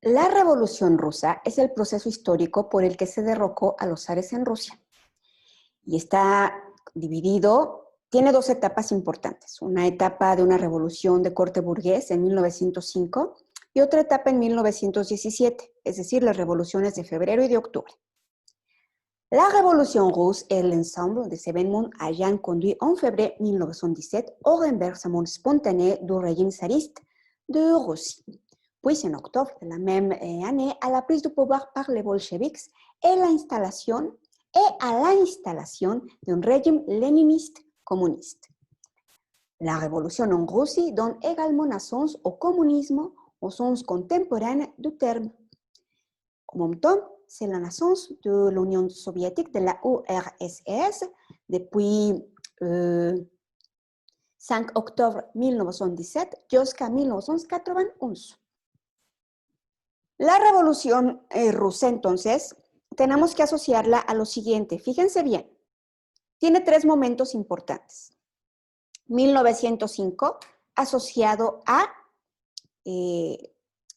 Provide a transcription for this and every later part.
La Revolución Rusa es el proceso histórico por el que se derrocó a los zares en Rusia. Y está dividido, tiene dos etapas importantes. Una etapa de una revolución de corte burgués en 1905 y otra etapa en 1917, es decir, las revoluciones de febrero y de octubre. La Révolution russe est l'ensemble des événements ayant conduit en février 1917 au renversement spontané du régime tsariste de Russie. Puis en octobre de la même année à la prise du pouvoir par les bolcheviks et à l'installation d'un régime léniniste communiste. La révolution en Russie donne également naissance au communisme au sens contemporain du terme. En même temps, c'est la naissance de l'Union soviétique, de la URSS, depuis 5 octobre 1917 jusqu'à 1991. La revolución rusa, entonces, tenemos que asociarla a lo siguiente. Fíjense bien, tiene tres momentos importantes. 1905, asociado a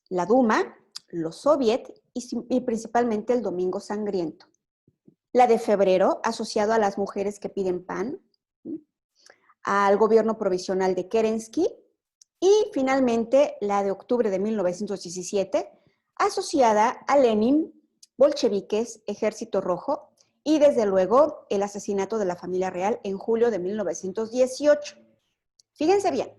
la Duma, los soviets y principalmente el Domingo Sangriento. La de febrero, asociado a las mujeres que piden pan, al gobierno provisional de Kerensky, y finalmente la de octubre de 1917, asociada a Lenin, bolcheviques, Ejército Rojo y desde luego el asesinato de la familia real en julio de 1918. Fíjense bien,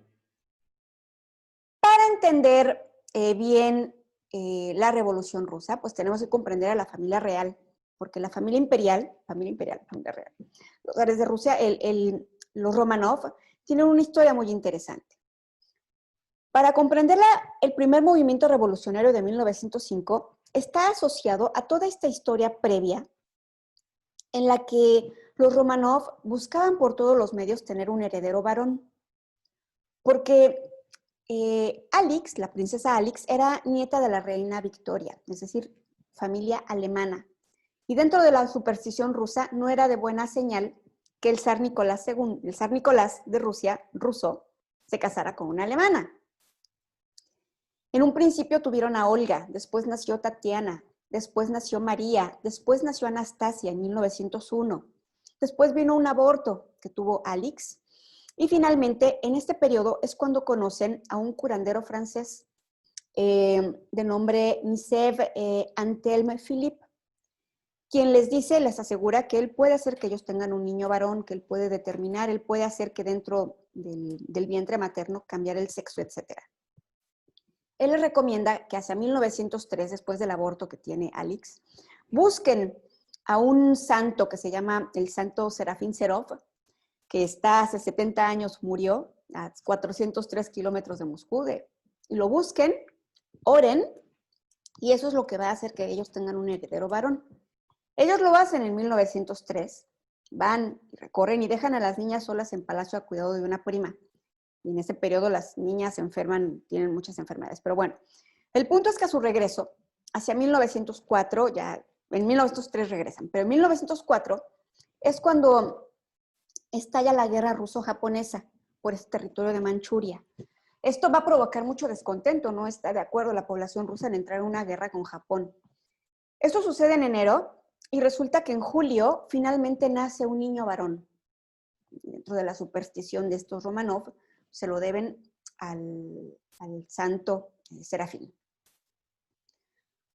para entender bien la Revolución Rusa, pues tenemos que comprender a la familia real, porque la familia imperial, familia real, los zares de Rusia, los Romanov, tienen una historia muy interesante. Para comprenderla, el primer movimiento revolucionario de 1905 está asociado a toda esta historia previa en la que los Romanov buscaban por todos los medios tener un heredero varón. Porque Alix, la princesa Alix, era nieta de la reina Victoria, es decir, familia alemana. Y dentro de la superstición rusa no era de buena señal que el zar Nicolás de Rusia, ruso, se casara con una alemana. En un principio tuvieron a Olga, después nació Tatiana, después nació María, después nació Anastasia en 1901. Después vino un aborto que tuvo Alix. Y finalmente, en este periodo es cuando conocen a un curandero francés de nombre Nicev Antelme Philippe, quien les asegura que él puede hacer que ellos tengan un niño varón, que él puede determinar, él puede hacer que dentro del vientre materno cambiar el sexo, etc. Él les recomienda que hacia 1903, después del aborto que tiene Alix, busquen a un santo que se llama el santo Serafín Serov, que está hace 70 años, murió a 403 kilómetros de Moscú, y lo busquen, oren, y eso es lo que va a hacer que ellos tengan un heredero varón. Ellos lo hacen en 1903, van, recorren y dejan a las niñas solas en palacio a cuidado de una prima. Y en ese periodo las niñas se enferman, tienen muchas enfermedades. Pero bueno, el punto es que a su regreso, hacia 1904, ya en 1903 regresan, pero en 1904 es cuando estalla la guerra ruso-japonesa por este territorio de Manchuria. Esto va a provocar mucho descontento, no está de acuerdo la población rusa en entrar en una guerra con Japón. Esto sucede en enero y resulta que en julio finalmente nace un niño varón. Dentro de la superstición de estos Romanov, se lo deben al santo Serafín.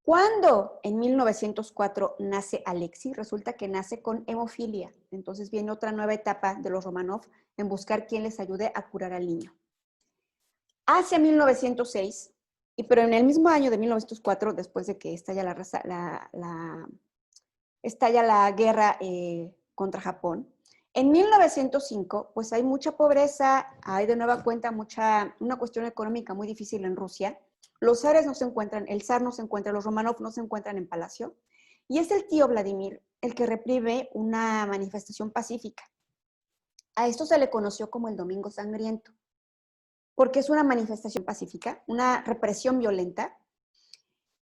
Cuando en 1904 nace Alexei, resulta que nace con hemofilia. Entonces viene otra nueva etapa de los Romanov en buscar quién les ayude a curar al niño. Hacia 1906, pero en el mismo año de 1904, después de que estalla la guerra contra Japón, en 1905, pues hay mucha pobreza, hay de nueva cuenta una cuestión económica muy difícil en Rusia. Los zares no se encuentran, el zar no se encuentra, los Romanov no se encuentran en palacio. Y es el tío Vladimir el que reprime una manifestación pacífica. A esto se le conoció como el Domingo Sangriento, porque es una manifestación pacífica, una represión violenta.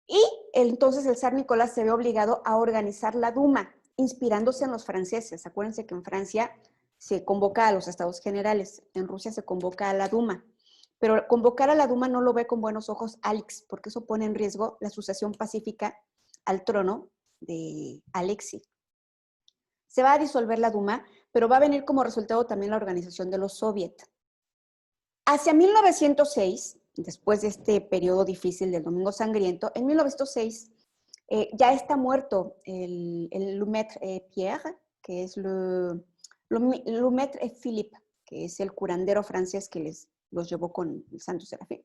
Y entonces el zar Nicolás se ve obligado a organizar la Duma, inspirándose en los franceses. Acuérdense que en Francia se convoca a los estados generales, en Rusia se convoca a la Duma. pero convocar a la Duma no lo ve con buenos ojos Alix, porque eso pone en riesgo la sucesión pacífica al trono de Alexei. Se va a disolver la Duma, pero va a venir como resultado también la organización de los soviets. Hacia 1906, después de este periodo difícil del Domingo Sangriento, en 1906 ya está muerto el Loumetre Pierre, que es Loumetre Philippe, que es el curandero francés que los llevó con el Santo Serafín.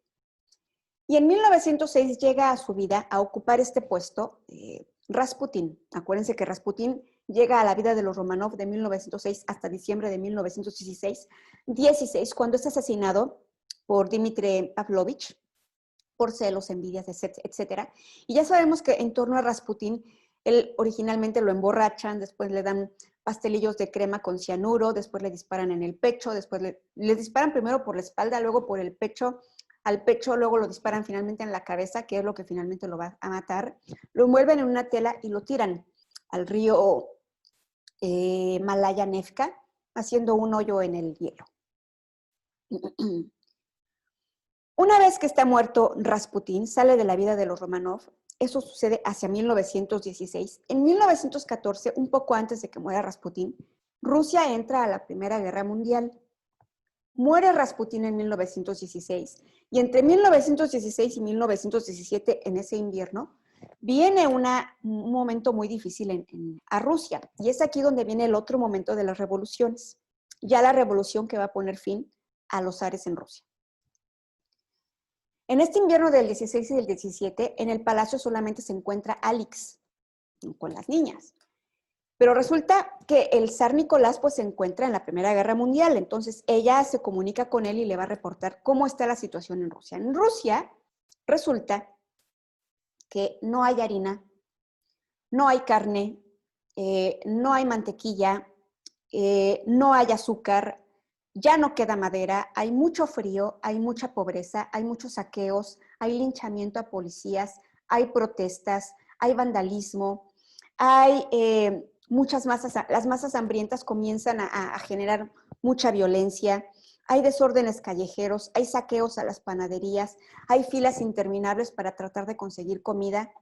Y en 1906 llega a su vida a ocupar este puesto Rasputín. Acuérdense que Rasputín llega a la vida de los Romanov de 1906 hasta diciembre de 1916, cuando es asesinado por Dmitri Pavlovich, por celos, envidias, etc. Y ya sabemos que en torno a Rasputín, él originalmente lo emborrachan, después le dan pastelillos de crema con cianuro, después le disparan en el pecho, después le disparan primero por la espalda, luego por el pecho, al pecho, luego lo disparan finalmente en la cabeza, que es lo que finalmente lo va a matar. Lo envuelven en una tela y lo tiran al río Malaya Nevka, haciendo un hoyo en el hielo. Una vez que está muerto Rasputín, sale de la vida de los Romanov. Eso sucede hacia 1916. En 1914, un poco antes de que muera Rasputín, Rusia entra a la Primera Guerra Mundial. Muere Rasputín en 1916 y entre 1916 y 1917, en ese invierno, viene un momento muy difícil a Rusia. Y es aquí donde viene el otro momento de las revoluciones. Ya la revolución que va a poner fin a los zares en Rusia. En este invierno del 16 y del 17, en el palacio solamente se encuentra Alix con las niñas. Pero resulta que el zar Nicolás pues, se encuentra en la Primera Guerra Mundial, entonces ella se comunica con él y le va a reportar cómo está la situación en Rusia. En Rusia resulta que no hay harina, no hay carne, no hay mantequilla, no hay azúcar, ya no queda madera, hay mucho frío, hay mucha pobreza, hay muchos saqueos, hay linchamiento a policías, hay protestas, hay vandalismo, hay muchas masas, las masas hambrientas comienzan a generar mucha violencia, hay desórdenes callejeros, hay saqueos a las panaderías, hay filas interminables para tratar de conseguir comida.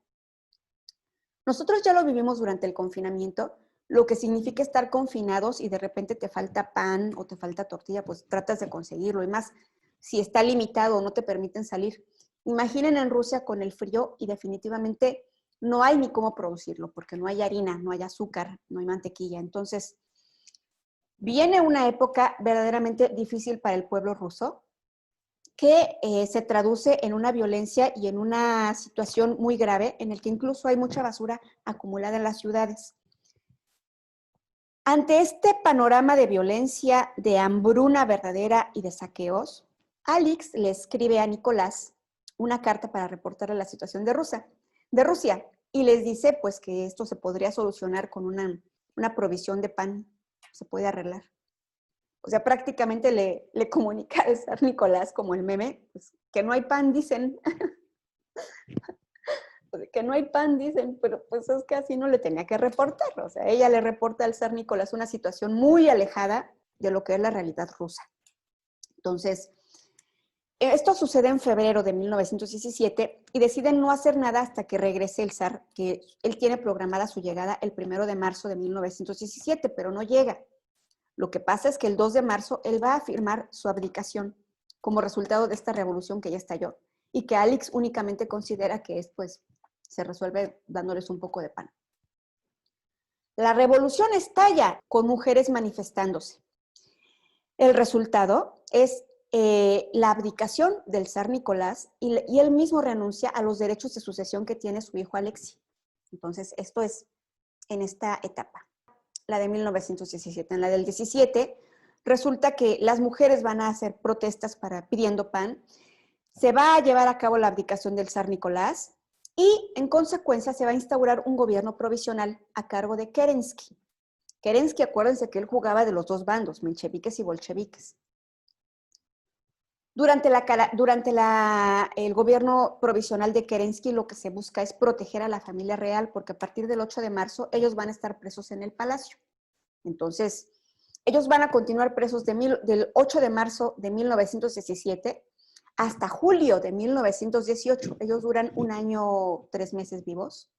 Nosotros ya lo vivimos durante el confinamiento, lo que significa estar confinados y de repente te falta pan o te falta tortilla, pues tratas de conseguirlo. Y más, si está limitado o no te permiten salir. Imaginen en Rusia con el frío y definitivamente no hay ni cómo producirlo, porque no hay harina, no hay azúcar, no hay mantequilla. Entonces, viene una época verdaderamente difícil para el pueblo ruso, que se traduce en una violencia y en una situación muy grave, en el que incluso hay mucha basura acumulada en las ciudades. Ante este panorama de violencia, de hambruna verdadera y de saqueos, Alix le escribe a Nicolás una carta para reportarle la situación de Rusia y les dice pues que esto se podría solucionar con una provisión de pan, se puede arreglar. O sea, prácticamente le comunica al zar Nicolás como el meme, pues, que no hay pan, dicen. Que no hay pan, dicen, pero pues es que así no le tenía que reportar. O sea, ella le reporta al zar Nicolás una situación muy alejada de lo que es la realidad rusa. Entonces, esto sucede en febrero de 1917 y deciden no hacer nada hasta que regrese el zar, que él tiene programada su llegada el 1 de marzo de 1917, pero no llega. Lo que pasa es que el 2 de marzo él va a firmar su abdicación como resultado de esta revolución que ya estalló y que Alix únicamente considera que es, pues, se resuelve dándoles un poco de pan. La revolución estalla con mujeres manifestándose. El resultado es la abdicación del zar Nicolás y él mismo renuncia a los derechos de sucesión que tiene su hijo Alexei. Entonces, esto es en esta etapa, la de 1917. En la del 17, resulta que las mujeres van a hacer protestas pidiendo pan. Se va a llevar a cabo la abdicación del zar Nicolás y, en consecuencia, se va a instaurar un gobierno provisional a cargo de Kerensky. Kerensky, acuérdense que él jugaba de los dos bandos, mencheviques y bolcheviques. Durante el gobierno provisional de Kerensky, lo que se busca es proteger a la familia real, porque a partir del 8 de marzo ellos van a estar presos en el palacio. Entonces, ellos van a continuar presos del 8 de marzo de 1917 hasta julio de 1918. Ellos duran 1 año, 3 meses vivos.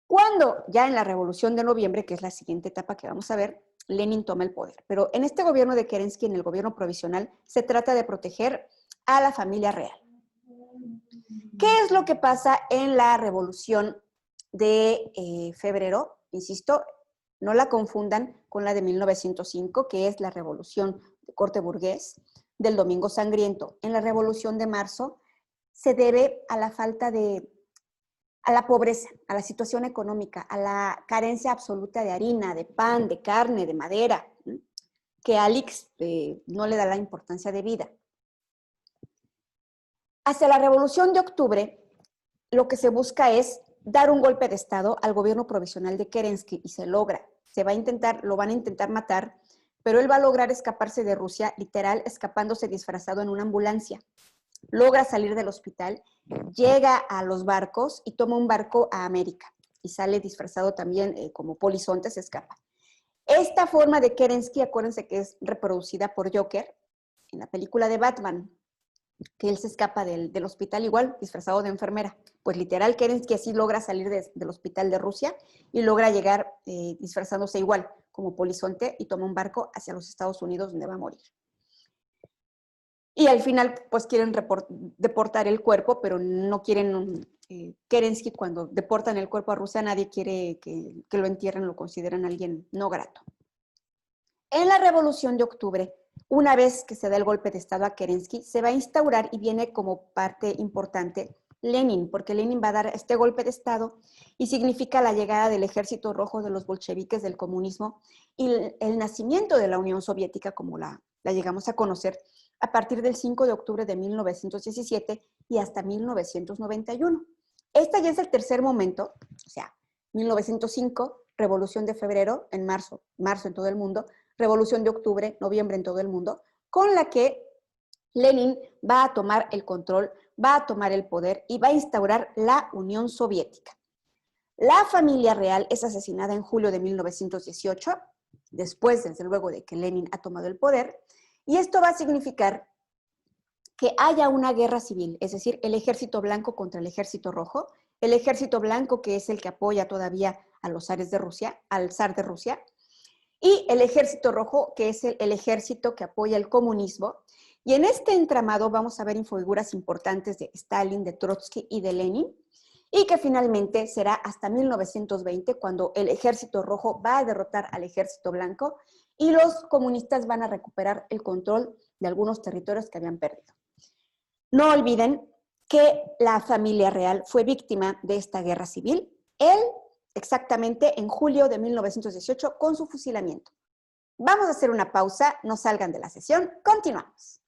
Cuando ya en la Revolución de Noviembre, que es la siguiente etapa que vamos a ver, Lenin toma el poder. Pero en este gobierno de Kerensky, en el gobierno provisional, se trata de proteger a la familia real. ¿Qué es lo que pasa en la Revolución de febrero? Insisto, no la confundan con la de 1905, que es la Revolución de corte burgués del Domingo Sangriento. En la Revolución de marzo se debe a la falta a la pobreza, a la situación económica, a la carencia absoluta de harina, de pan, de carne, de madera, que Alex no le da la importancia de vida. Hacia la Revolución de Octubre, lo que se busca es dar un golpe de Estado al gobierno provisional de Kerensky y se logra. Lo van a intentar matar, pero él va a lograr escaparse de Rusia, literal, escapándose disfrazado en una ambulancia. Logra salir del hospital, llega a los barcos y toma un barco a América y sale disfrazado también como polizonte, se escapa. Esta forma de Kerensky, acuérdense que es reproducida por Joker en la película de Batman, que él se escapa del hospital igual, disfrazado de enfermera. Pues literal, Kerensky así logra salir del hospital de Rusia y logra llegar disfrazándose igual, como polizonte, y toma un barco hacia los Estados Unidos, donde va a morir. Y al final, pues quieren deportar el cuerpo, pero no quieren, Kerensky cuando deportan el cuerpo a Rusia, nadie quiere que lo entierren, lo consideran alguien no grato. En la Revolución de Octubre, una vez que se da el golpe de Estado a Kerensky, se va a instaurar y viene como parte importante Lenin, porque Lenin va a dar este golpe de Estado y significa la llegada del Ejército Rojo, de los bolcheviques, del comunismo y el nacimiento de la Unión Soviética, como la llegamos a conocer, a partir del 5 de octubre de 1917 y hasta 1991. Este ya es el tercer momento, o sea, 1905, Revolución de Febrero, en marzo en todo el mundo, Revolución de Octubre, noviembre en todo el mundo, con la que Lenin va a tomar el control, va a tomar el poder y va a instaurar la Unión Soviética. La familia real es asesinada en julio de 1918, después, desde luego, de que Lenin ha tomado el poder, y esto va a significar que haya una guerra civil, es decir, el ejército blanco contra el ejército rojo, el ejército blanco, que es el que apoya todavía a los zares de Rusia, al zar de Rusia, y el ejército rojo, que es el ejército que apoya el comunismo. Y en este entramado vamos a ver infofiguras importantes de Stalin, de Trotsky y de Lenin, y que finalmente será hasta 1920 cuando el ejército rojo va a derrotar al ejército blanco y los comunistas van a recuperar el control de algunos territorios que habían perdido. No olviden que la familia real fue víctima de esta guerra civil, él exactamente en julio de 1918 con su fusilamiento. Vamos a hacer una pausa, no salgan de la sesión, continuamos.